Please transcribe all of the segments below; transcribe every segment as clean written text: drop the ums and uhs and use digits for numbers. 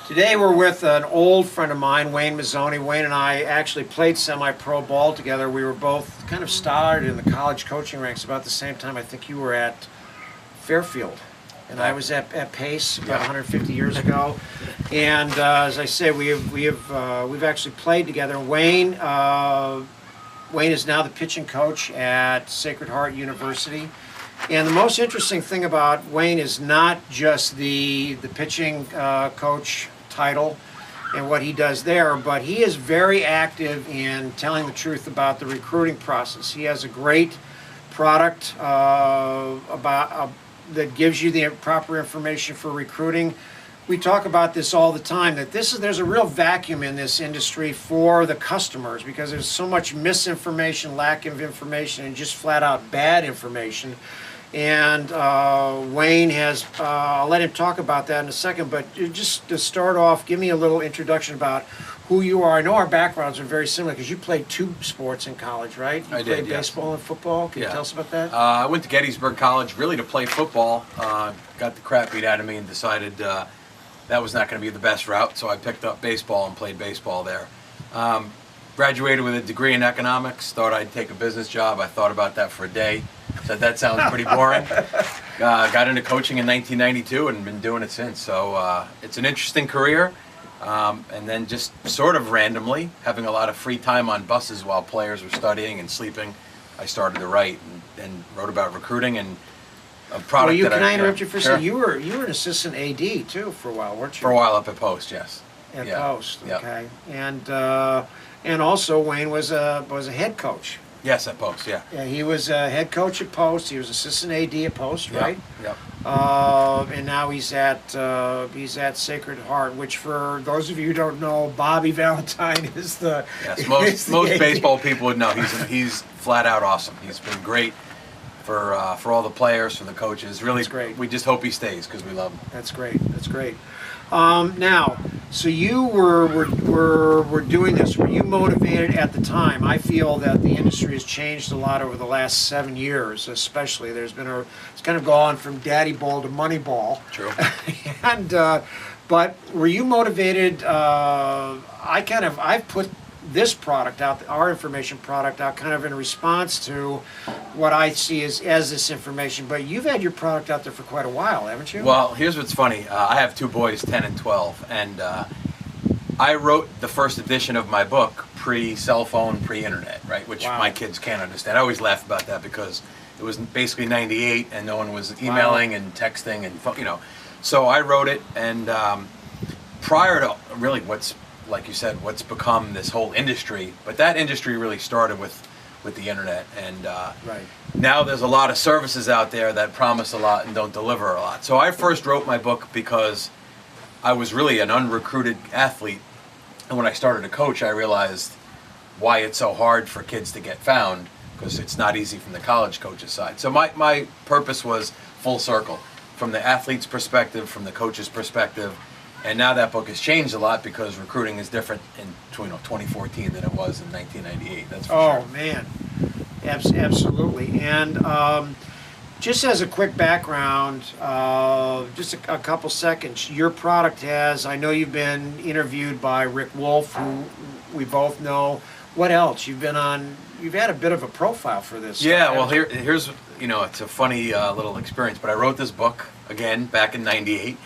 Today we're with an old friend of mine, Wayne Mazzoni. Wayne and I actually played semi-pro ball together. We were both kind of started in the college coaching ranks about the same time. I think you were at Fairfield, and I was at Pace about 150 years ago. And as I say, we've actually played together. Wayne is now the pitching coach at Sacred Heart University. And the most interesting thing about Wayne is not just the pitching coach title and what he does there, but he is very active in telling the truth about the recruiting process. He has a great product that gives you the proper information for recruiting. We talk about this all the time, that there's a real vacuum in this industry for the customers because there's so much misinformation, lack of information, and just flat out bad information. And Wayne has, I'll let him talk about that in a second, but just to start off, give me a little introduction about who you are. I know our backgrounds are very similar because you played two sports in college, right? You played baseball and football. Can you tell us about that? I went to Gettysburg College really to play football. Got the crap beat out of me and decided that was not going to be the best route, so I picked up baseball and played baseball there. Graduated with a degree in economics, thought I'd take a business job. I thought about that for a day. Said that sounds pretty boring. Got into coaching in 1992 and been doing it since. So it's an interesting career. And then just sort of randomly, having a lot of free time on buses while players were studying and sleeping, I started to write and wrote about recruiting and a product. Well, can I interrupt you for a second? You were an assistant AD too for a while, weren't you? For a while up at Post, yes. At Post, okay. And also Wayne was a head coach. Yes, at Post, yeah. Yeah, he was a head coach at Post. He was assistant AD at Post, right? Yep. And now he's at Sacred Heart, which for those of you who don't know, Bobby Valentine is the. Yes, most baseball people would know he's flat out awesome. He's been great for all the players, for the coaches. Really, that's great. We just hope he stays because we love him. That's great. That's great. Now, so you were doing this. Were you motivated at the time? I feel that the industry has changed a lot over the last 7 years, especially. It's kind of gone from daddy ball to money ball. True. But were you motivated? I've put this product out, our information product out, kind of in response to what I see as this information. But you've had your product out there for quite a while, haven't you? Well, here's what's funny. I have two boys, 10 and 12, and I wrote the first edition of my book pre-cell phone, pre-internet, right? Which my kids can't understand. I always laugh about that because it was basically '98 and no one was emailing and texting and So I wrote it, and prior to really like you said, what's become this whole industry, but that industry really started with the internet, and now there's a lot of services out there that promise a lot and don't deliver a lot. So I first wrote my book because I was really an unrecruited athlete, and when I started to coach, I realized why it's so hard for kids to get found, because it's not easy from the college coach's side. So my purpose was full circle, from the athlete's perspective, from the coach's perspective. And now that book has changed a lot because recruiting is different in 2014 than it was in 1998. That's for sure. Oh man, absolutely. And just as a quick background, just a couple seconds. Your product has. I know you've been interviewed by Rick Wolf, who we both know. What else? You've been on. You've had a bit of a profile for this. Yeah. Well, here's it's a funny little experience. But I wrote this book again back in '98.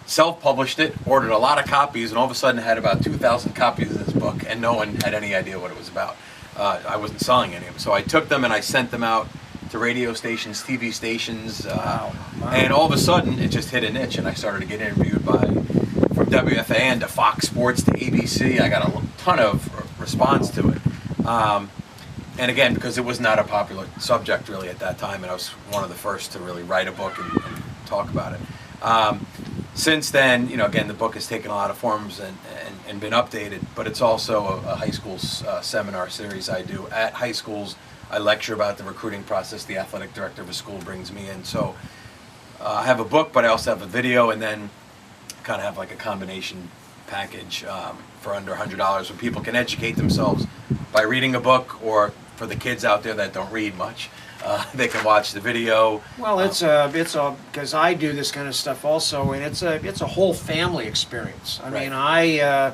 Self-published it, ordered a lot of copies, and all of a sudden had about 2,000 copies of this book, and no one had any idea what it was about. I wasn't selling any of them. So I took them and I sent them out to radio stations, TV stations, and all of a sudden it just hit a niche, and I started to get interviewed from WFAN to Fox Sports to ABC. I got a ton of response to it. And again, because it was not a popular subject really at that time, and I was one of the first to really write a book and talk about it. Since then, again, the book has taken a lot of forms and been updated, but it's also a high school seminar series I do. At high schools, I lecture about the recruiting process. The athletic director of a school brings me in. So I have a book, but I also have a video, and then kind of have like a combination package for under $100 where people can educate themselves by reading a book, or for the kids out there that don't read much, They can watch the video. Well, it's a because I do this kind of stuff also, and it's a whole family experience. I mean, I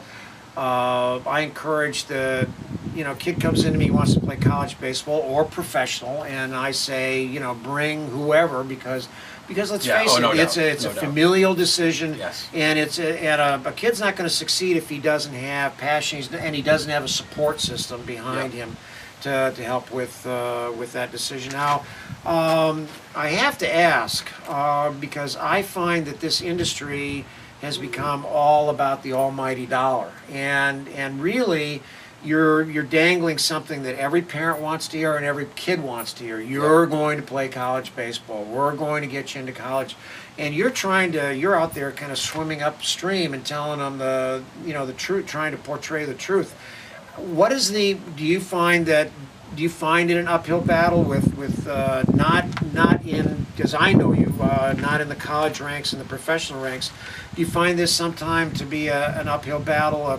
encourage kid comes into me, he wants to play college baseball or professional, and I say, bring whoever because let's face it, it's a familial decision, Yes. and a kid's not going to succeed if he doesn't have passion and he doesn't have a support system behind him to help with that decision. Now, I have to ask because I find that this industry has become all about the almighty dollar, and really, you're dangling something that every parent wants to hear and every kid wants to hear. You're going to play college baseball. We're going to get you into college, and you're out there kind of swimming upstream and telling them the truth, trying to portray the truth. What is do you find it an uphill battle with not in, because I know you, not in the college ranks and the professional ranks? Do you find this sometime to be an uphill battle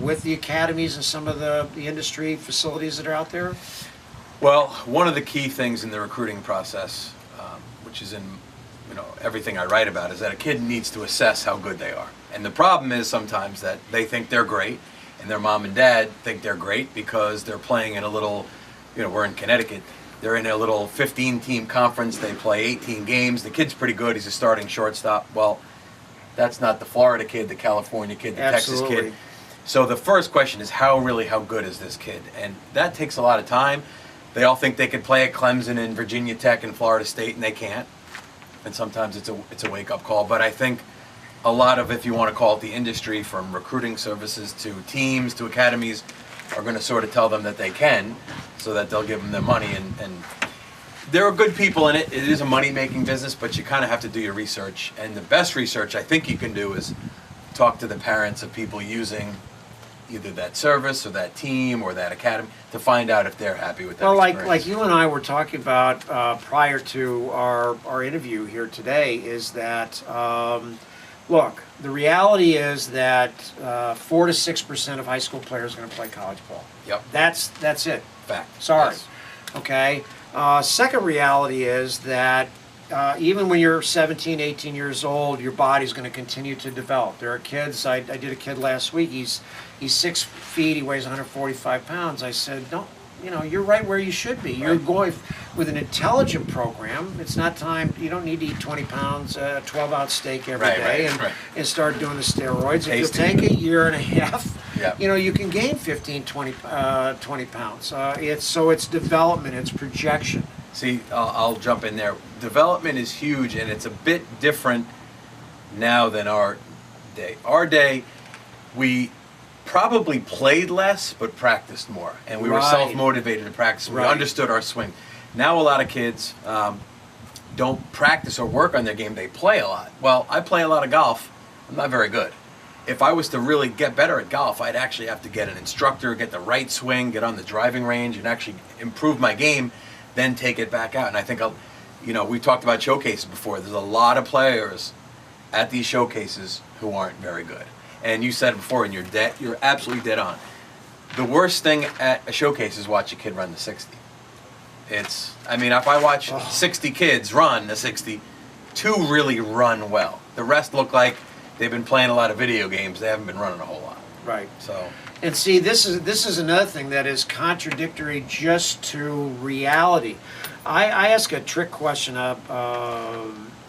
with the academies and some of the industry facilities that are out there? Well, one of the key things in the recruiting process, which is in everything I write about, is that a kid needs to assess how good they are. And the problem is sometimes that they think they're great, and their mom and dad think they're great because they're playing in a little, we're in Connecticut, they're in a little 15-team conference, they play 18 games, the kid's pretty good, he's a starting shortstop. Well, that's not the Florida kid, the California kid, the Absolutely. Texas kid. So the first question is how good is this kid? And that takes a lot of time. They all think they could play at Clemson and Virginia Tech and Florida State, and they can't. And sometimes it's a wake-up call. But I think a lot of, if you want to call it the industry, from recruiting services to teams to academies, are going to sort of tell them that they can, so that they'll give them their money. And there are good people in it. It is a money-making business, but you kind of have to do your research. And the best research I think you can do is talk to the parents of people using either that service or that team or that academy to find out if they're happy with that experience. Like you and I were talking about prior to our interview here today, is that look, the reality is that 4 to 6% of high school players are going to play college ball. Yep. That's it. Fact. Sorry. Yes. Okay. Second reality is that even when you're 17, 18 years old, your body's going to continue to develop. There are kids, I did a kid last week, he's 6 feet, he weighs 145 pounds. I said, you're right where you should be. You're going with an intelligent program. It's not time, you don't need to eat 20 pounds, 12-ounce steak every day and start doing the steroids. If you'll take a year and a half, you can gain 15, 20 pounds. It's development, it's projection. See, I'll jump in there. Development is huge, and it's a bit different now than our day. Our day, we probably played less, but practiced more. And we were self-motivated to practice. We understood our swing. Now a lot of kids don't practice or work on their game. They play a lot. Well, I play a lot of golf. I'm not very good. If I was to really get better at golf, I'd actually have to get an instructor, get the right swing, get on the driving range, and actually improve my game, then take it back out. And I think, we talked about showcases before. There's a lot of players at these showcases who aren't very good. And you said before, and you're absolutely dead on. The worst thing at a showcase is watch a kid run the 60. If I watch 60 kids run the 60, 2 really run well. The rest look like they've been playing a lot of video games. They haven't been running a whole lot. Right. So. And see, this is another thing that is contradictory just to reality. I ask a trick question.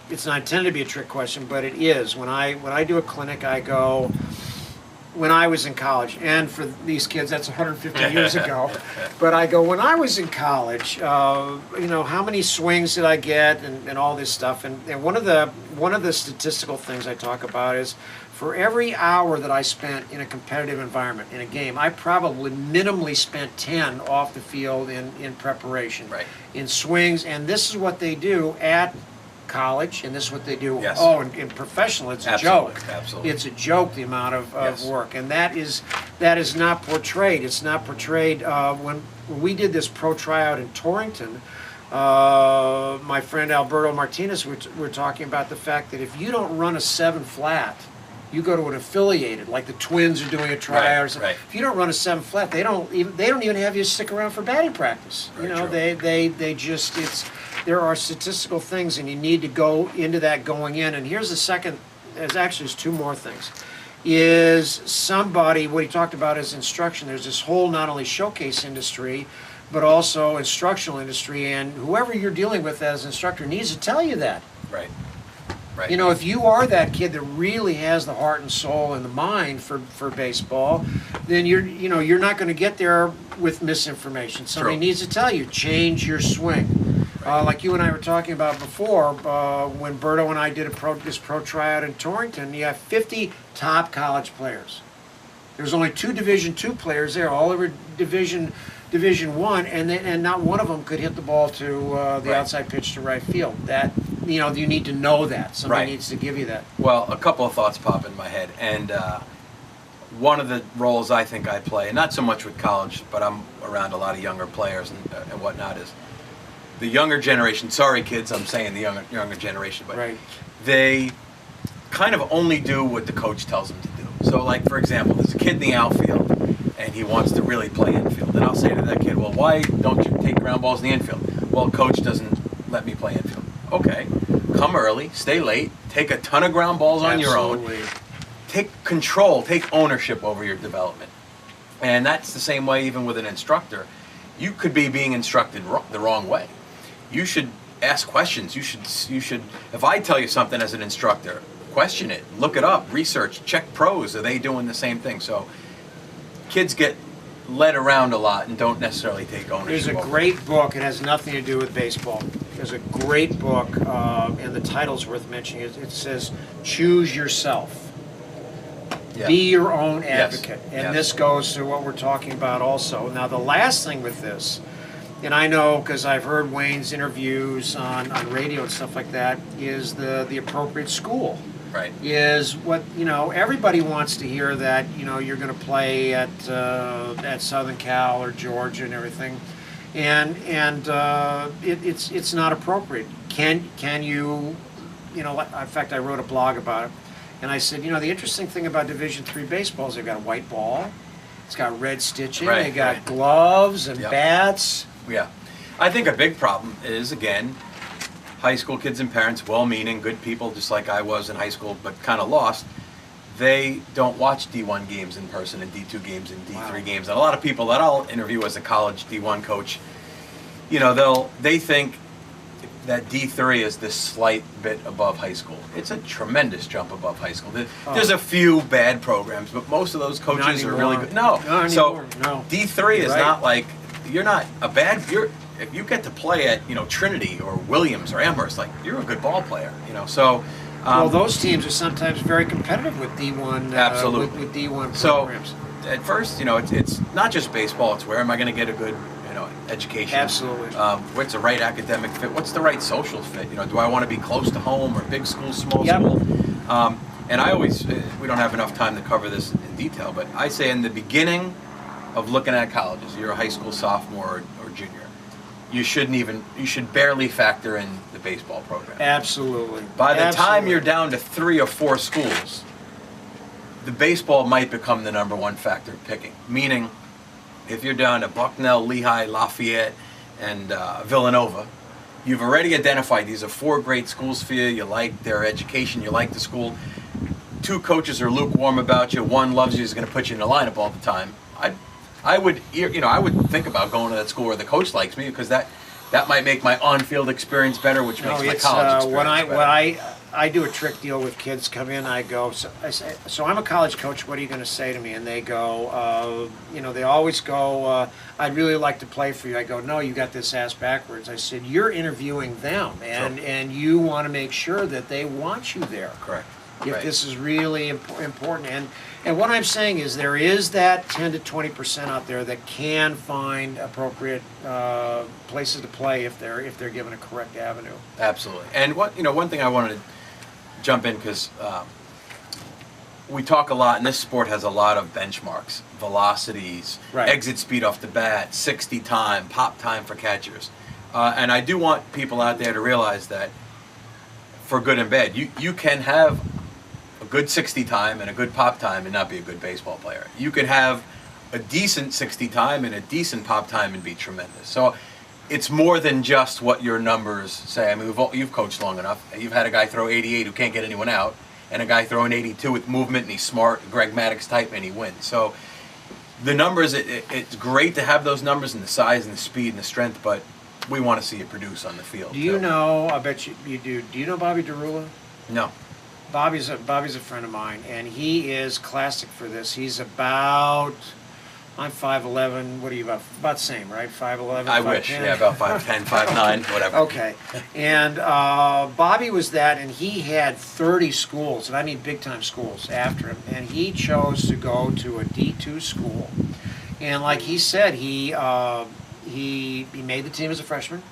It's not intended to be a trick question, but it is. When I do a clinic, I go, when I was in college, and for these kids, that's 150 years ago. But I go, when I was in college, how many swings did I get, and all this stuff. And one of the statistical things I talk about is, for every hour that I spent in a competitive environment, in a game, I probably minimally spent 10 off the field in preparation, in swings. And this is what they do at college, and this is what they do. Yes. In professional, it's a joke. Absolutely. It's a joke, the amount of work, and that is not portrayed. It's not portrayed. When we did this pro tryout in Torrington, my friend Alberto Martinez, we're talking about the fact that if you don't run a 7 flat You go to an affiliated, like the Twins are doing a tryout or something. Right. If you don't run a 7 flat, they don't even have you stick around for batting practice. Very You know, true. they just there are statistical things, and you need to go into that going in. And here's the second. There's two more things. Is somebody, what he talked about is instruction. There's this whole not only showcase industry, but also instructional industry, and whoever you're dealing with as an instructor needs to tell you that. Right. Right. You know, if you are that kid that really has the heart and soul and the mind for baseball, then you're not going to get there with misinformation. Somebody True. needs to tell you, change your swing. Like you and I were talking about before, when Berto and I did this pro tryout in Torrington, you have 50 top college players. There's only 2 Division II players there, all over Division I, and not one of them could hit the ball to the outside pitch to right field. That, you need to know that. Somebody needs to give you that. Well, a couple of thoughts pop in my head, and one of the roles I think I play, and not so much with college, but I'm around a lot of younger players and whatnot, is the younger generation. Sorry, kids, I'm saying the younger generation, but they kind of only do what the coach tells them to do. So, like, for example, there's a kid in the outfield, and he wants to really play infield. And I'll say to that kid, well, why don't you take ground balls in the infield? Well, coach doesn't let me play infield. Okay, come early, stay late, take a ton of ground balls on your own. Take control, take ownership over your development. And that's the same way even with an instructor. You could be being instructed the wrong way. You should ask questions. You should. If I tell you something as an instructor, question it, look it up, research, check pros. Are they doing the same thing? So kids get led around a lot and don't necessarily take ownership. There's a great book. It has nothing to do with baseball. There's a great book, and the title's worth mentioning. It says, "Choose Yourself." Yeah. Be your own advocate. Yes. And Yes. this goes to what we're talking about also. Now, the last thing with this, and I know because I've heard Wayne's interviews on radio and stuff like that, is the appropriate school. Right. Is what, everybody wants to hear that, you're going to play at Southern Cal or Georgia and everything. And it's not appropriate. Can you, in fact, I wrote a blog about it. And I said, the interesting thing about Division III baseball is they've got a white ball, it's got red stitching, they got gloves and bats. Yeah. I think a big problem is, again, high school kids and parents, well-meaning, good people, just like I was in high school, but kind of lost. They don't watch D1 games in person and D2 games and D3 games. And a lot of people that I'll interview as a college D1 coach, they think that D3 is this slight bit above high school. It's a tremendous jump above high school. There's a few bad programs, but most of those coaches are really good. No. So D3 is not like, you're not a bad, if you get to play at, Trinity or Williams or Amherst, like, you're a good ball player, so. Well, those teams are sometimes very competitive with D1. Absolutely. With D1 programs. So, at first, it's not just baseball. It's where am I going to get a good, education? Absolutely. What's the right academic fit? What's the right social fit? Do I want to be close to home or big school, small school? And I always, we don't have enough time to cover this in detail, but I say in the beginning of looking at colleges, you're a high school sophomore or junior, you should barely factor in the baseball program. Absolutely. By the time you're down to 3 or 4 schools, the baseball might become the #1 factor picking. Meaning, if you're down to Bucknell, Lehigh, Lafayette, and Villanova, you've already identified these are 4 great schools for you. You like their education, you like the school. 2 coaches are lukewarm about you. 1 loves you, is going to put you in the lineup all the time. I would think about going to that school where the coach likes me, because that might make my on-field experience better, which makes my college experience better. When I do a trick deal with kids come in, I go, I say, so I'm a college coach, what are you going to say to me? And they go, they always go, I'd really like to play for you. I go, no, you got this ass backwards. I said, you're interviewing them, and you want to make sure that they want you there. Correct. If this is really important. And what I'm saying is there is that 10 to 20% out there that can find appropriate places to play if they're given a correct avenue. Absolutely. And one thing I wanted to jump in, because we talk a lot, and this sport has a lot of benchmarks, velocities, exit speed off the bat, 60 time, pop time for catchers. And I do want people out there to realize that for good and bad, you can have a good 60 time and a good pop time and not be a good baseball player. You could have a decent 60 time and a decent pop time and be tremendous. So it's more than just what your numbers say. I mean, you've coached long enough. You've had a guy throw 88 who can't get anyone out, and a guy throwing 82 with movement, and he's smart, Greg Maddox type, and he wins. So the numbers, it's great to have those numbers and the size and the speed and the strength, but we want to see it produce on the field. Do you know, I bet you do, do you know Bobby Derula? No. Bobby's a friend of mine, and he is classic for this. He's about, I'm 5'11", what are you, about the same, right? 5'11", I wish, yeah, about 5'10", 5'9", whatever. Okay, and Bobby was that, and he had 30 schools, and I mean big-time schools after him, and he chose to go to a D2 school. And like he said, he made the team as a freshman,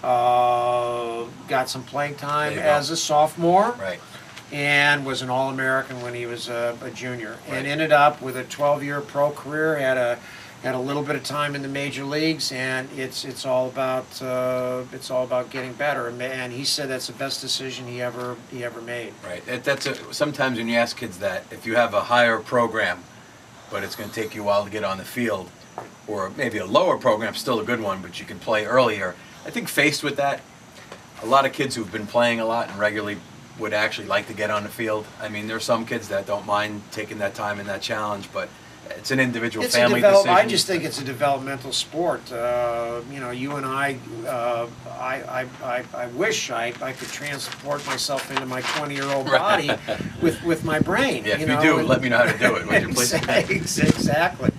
got some playing time as a sophomore, right, and was an All-American when he was a junior, right, and ended up with a 12-year pro career. Had a little bit of time in the major leagues, and it's all about getting better. And he said that's the best decision he ever made. right. Sometimes when you ask kids that, if you have a higher program, but it's going to take you a while to get on the field, or maybe a lower program, still a good one, but you can play earlier. I think faced with that, a lot of kids who've been playing a lot and regularly would actually like to get on the field. I mean, there's some kids that don't mind taking that time and that challenge, but it's an individual family decision. I just think it's a developmental sport. You know, you and I wish I could transport myself into my 20-year-old body with my brain. Yeah, if you do, let me know how to do it, would you please? Exactly.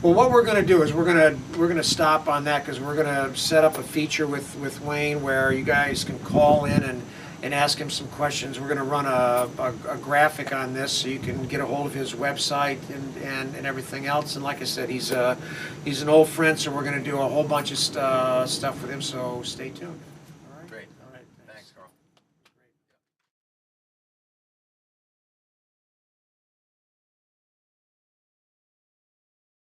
Well, what we're going to do is we're going to stop on that, because we're going to set up a feature with Wayne where you guys can call in and ask him some questions. We're going to run a graphic on this so you can get a hold of his website and everything else. And like I said, he's an old friend, so we're going to do a whole bunch of stuff with him. So stay tuned. Great. All right. Thanks, Carl.